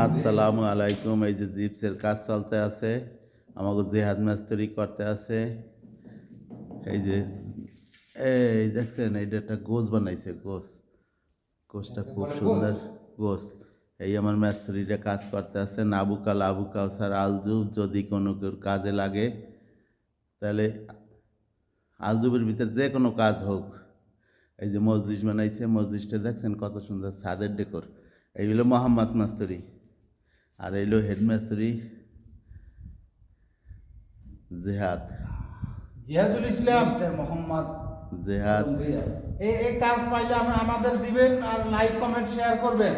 আসসালামু আলাইকুম। এই যে জিপসের কাজ চলতে আছে, আমাকে জেহাদ মিস্ত্রি করতে আছে। এই যে এই দেখছেন, এইটা একটা গোছ বানাইছে। গোছটা খুব সুন্দর গোছ। এই আমার মিস্ত্রিটা কাজ করতে আছে। নাবুকাল আবু কাউসার আলজুব যদি কোনো কেউ কাজে লাগে, তাহলে আলজুবের ভিতরে যে কোনো কাজ হোক। এই যে মজলিস বানাইছে, মজলিসটা দেখছেন কত সুন্দর ছাদের ডেকোর। এইগুলো মোহাম্মদ মিস্ত্রি, আর এইলো হেডমাস্টারি জেহাদ জিহাদুল ইসলাম মোহাম্মদ জেহাদ। এই কাজ পাইলে আমাদের দিবেন আর লাইক কমেন্ট শেয়ার করবেন।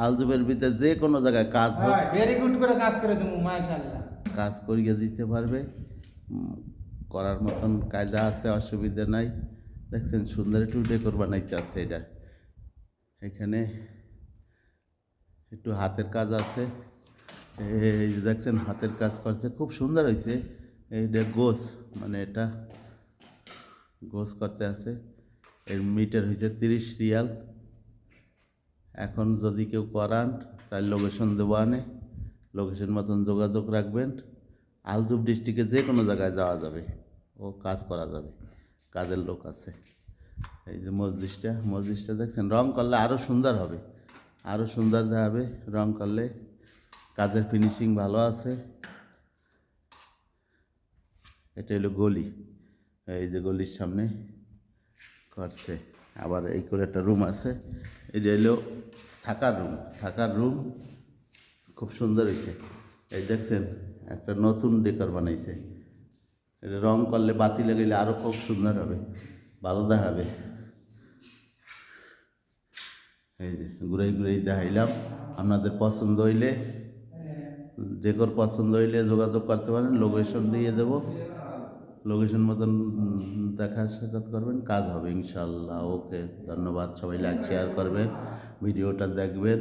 আলজুবের ভিতরে যে কোনো জায়গায় কাজ হোক, ভেরি গুড করে কাজ করে দেবো মাশাআল্লাহ। কাজ করিয়ে দিতে পারবে। করার মতন কায়দা আছে, অসুবিধা নাই। দেখছেন সুন্দর একটু ডেকোর বানাইতে আছে। এটা এখানে একটু হাতের কাজ আছে। এই যে দেখছেন হাতের কাজ করছে, খুব সুন্দর হয়েছে। এইটা গোছ, মানে এটা গোছ করতে আছে। এর মিটার হয়েছে 30 রিয়াল। এখন যদি কেউ করান তার লোকেশন দেবো, আনে লোকেশন মতন যোগাযোগ রাখবেন। আলজুব ডিস্ট্রিক্টে যে কোনো জায়গায় যাওয়া যাবে, ও কাজ করা যাবে, কাজের লোক আছে। এই যে মজলিসটা দেখছেন, রং করলে আরও সুন্দর হবে, আরও সুন্দর দেখাবে রং করলে। কাজের ফিনিশিং ভালো আছে। এটা হলো গলি, এই যে গলির সামনে করছে। আবার এই করে একটা রুম আছে, এটা হলো থাকার রুম। খুব সুন্দর হয়েছে। এই দেখছেন একটা নতুন ডেকর বানাইছে। এটা রং করলে বাতি লাগাইলে আরও খুব সুন্দর হবে, ভালো দেখাবে। এই যে ঘুরাই দেখাইলাম। আপনাদের পছন্দ হইলে, ডেকর পছন্দ হইলে যোগাযোগ করতে পারেন, লোকেশন দিয়ে দেবো। লোকেশন মতন দেখা সাক্ষাৎ করবেন, কাজ হবে ইনশাল্লাহ। ওকে, ধন্যবাদ। সবাই লাইক শেয়ার করবেন, ভিডিওটা দেখবেন।